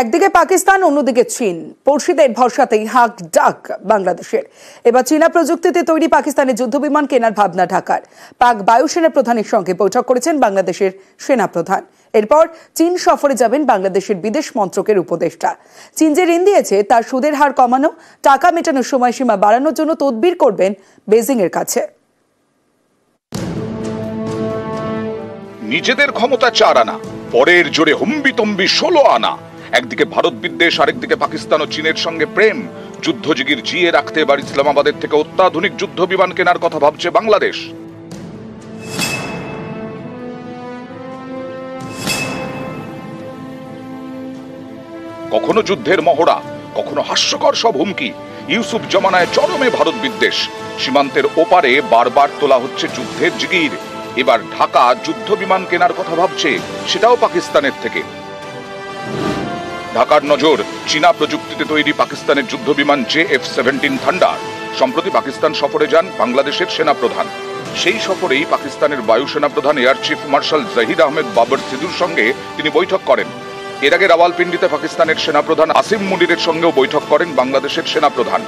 একদিকে পাকিস্তান, অন্যদিকে চীন। পড়শিদের ভরসাতেই হাক ডাক বাংলাদেশের। এবার চীনা প্রযুক্তিতে তৈরি পাকিস্তানের যুদ্ধবিমান কেনার ভাবনা ঢাকার। পাক বায়ুসেনা প্রধানের সঙ্গে বৈঠক করেছেন বাংলাদেশের সেনাপ্রধান। এরপর চীন সফরে যাবেন বাংলাদেশের বিদেশ মন্ত্রকের উপদেষ্টা। চীন যে ঋণ দিয়েছে তার সুদের হার কমানো, টাকা মেটানোর সময়সীমা বাড়ানোর জন্য তদবির করবেন বেজিং এর কাছে। নিজেদের ক্ষমতা 4 আনা, পরের জোরে হুম্বিতম্বি 16 আনা। একদিকে ভারত বিদ্বেষ, আরেকদিকে পাকিস্তান ও চীনের সঙ্গে প্রেম। যুদ্ধজিগির জিয়ে রাখতে এবার ইসলামাবাদের থেকে অত্যাধুনিক যুদ্ধ বিমান কেনার কথা ভাবছে বাংলাদেশ। কখনো যুদ্ধের মহড়া, কখনো হাস্যকর সব হুমকি। ইউসুফ জমানায় চরমে ভারত বিদ্বেষ। সীমান্তের ওপারে বারবার তোলা হচ্ছে যুদ্ধের জিগির। এবার ঢাকা যুদ্ধ বিমান কেনার কথা ভাবছে, সেটাও পাকিস্তানের থেকে। ঢাকার নজর চীনা প্রযুক্তিতে তৈরি পাকিস্তানের যুদ্ধ বিমান JF-17 থান্ডার। সম্প্রতি পাকিস্তান সফরে যান বাংলাদেশের সেনাপ্রধান। সেই সফরেই পাকিস্তানের বায়ুসেনা প্রধান air chief marshal Zahid Ahmed Babar সিদুর সঙ্গে তিনি বৈঠক করেন। এর আগে রাওয়ালপিন্ডিতে পাকিস্তানের সেনাপ্রধান আসিম মুনিরের সঙ্গেও বৈঠক করেন বাংলাদেশের সেনাপ্রধান।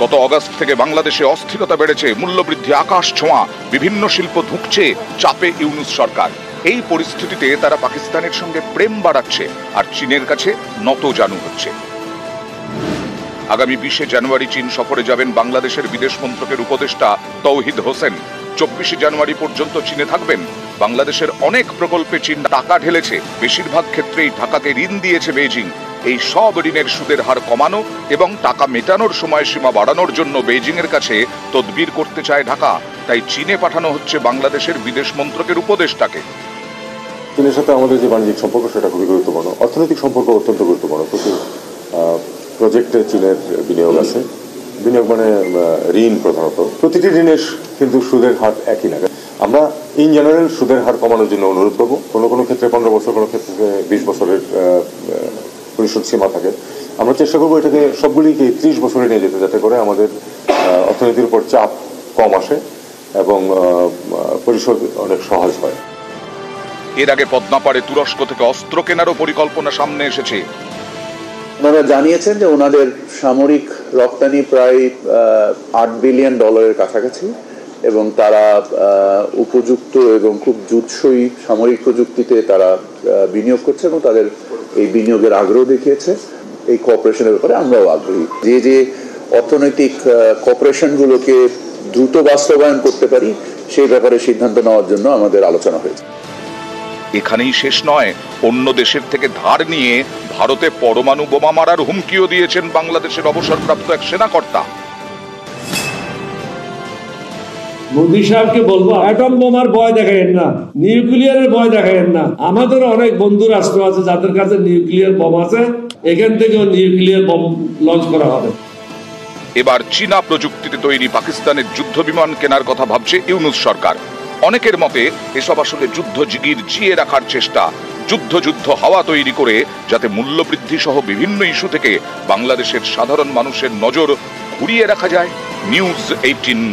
গত অগস্ট থেকে বাংলাদেশে অস্থিরতা বেড়েছে, মূল্যবৃদ্ধি আকাশ ছোঁয়া, বিভিন্ন শিল্প ধুঁকছে, চাপে ইউনূস সরকার। এই পরিস্থিতিতে তারা পাকিস্তানের সঙ্গে প্রেম বাড়াচ্ছে আর চীনের কাছে নতজানু হচ্ছে। আগামী 20 জানুয়ারি চীন সফরে যাবেন বাংলাদেশের বিদেশ মন্ত্রকের উপদেষ্টা তৌহিদ হোসেন। 24 জানুয়ারি পর্যন্ত চীনে থাকবেন। বাংলাদেশের অনেক প্রকল্পে চীন টাকা ঢেলেছে, বেশিরভাগ ক্ষেত্রেই ঢাকাকে ঋণ দিয়েছে বেইজিং। এই সব ঋণের সুদের হার কমানো এবং টাকা মেটানোর সময়সীমা বাড়ানোর জন্য বেইজিং এর কাছে তদবির করতে চায় ঢাকা। তাই চীনে পাঠানো হচ্ছে বাংলাদেশের বিদেশ মন্ত্রকের উপদেষ্টাকে। চীনের সাথে আমাদের যে বাণিজ্যিক সম্পর্ক সেটা খুবই গুরুত্বপূর্ণ, অর্থনৈতিক সম্পর্ক অত্যন্ত গুরুত্বপূর্ণ। প্রতি প্রজেক্টে চীনের বিনিয়োগ আছে। বিনিয়োগ মানে ঋণ, প্রধানত প্রতিটি ঋণের কিন্তু সুদের হার একই না। আমরা ইন জেনারেল সুদের হার কমানোর জন্য অনুরোধ করবো। কোনো কোনো ক্ষেত্রে 15 বছর, কোনো ক্ষেত্রে 20 বছরের পরিশোধ সীমা থাকে। আমরা চেষ্টা করবো এটাকে সবগুলিকে 30 বছরে নিয়ে যেতে, যাতে করে আমাদের অর্থনীতির উপর চাপ কম আসে এবং পরিশোধ অনেক সহজ হয়। এর আগে পদ্মাপাড়ে তুরস্ক থেকে অস্ত্র কেনারও পরিকল্পনা সামনে এসেছে। ওনারা জানিয়েছেন যে ওনাদের সামরিক রপ্তানি প্রায় $8 বিলিয়ন কাছাকাছি এবং তারা উপযুক্ত এবং খুব জুৎসই সামরিক প্রযুক্তিতে তারা বিনিয়োগ করছে এবং তাদের এই বিনিয়োগের আগ্রহ দেখিয়েছে। এই কোঅপারেশনের ব্যাপারে আমরাও আগ্রহী। যে যে অর্থনৈতিক কোঅপারেশনগুলোকে দ্রুত বাস্তবায়ন করতে পারি সেই ব্যাপারে সিদ্ধান্ত নেওয়ার জন্য আমাদের আলোচনা হয়েছে। এখানেই শেষ নয়, অন্য দেশের থেকে ধার নিয়ে ভারতে পরমাণু বোমা মারার হুমকিও দিয়েছেন বাংলাদেশের অবসরপ্রাপ্ত এক সেনাকর্তা। মোদী সাহেবকে বলবো, অ্যাটম বোমার ভয় দেখায়েন না, নিউক্লিয়ারের ভয় দেখায়েন না। আমাদের অনেক বন্ধু রাষ্ট্র আছে যাদের কাছে নিউক্লিয়ার বোম আছে, এখান থেকেও নিউক্লিয়ার বোম লঞ্চ করা হবে। এবার চীনা প্রযুক্তিতে তৈরি পাকিস্তানের যুদ্ধ বিমান কেনার কথা ভাবছে ইউনূস সরকার। অনেকের মতে এসব আসলে যুদ্ধ জিগির জিয়ে রাখার চেষ্টা, যুদ্ধ হাওয়া তৈরি করে যাতে মূল্যবৃদ্ধি সহ বিভিন্ন ইস্যু থেকে বাংলাদেশের সাধারণ মানুষের নজর ঘুরিয়ে রাখা যায়। নিউজ 18।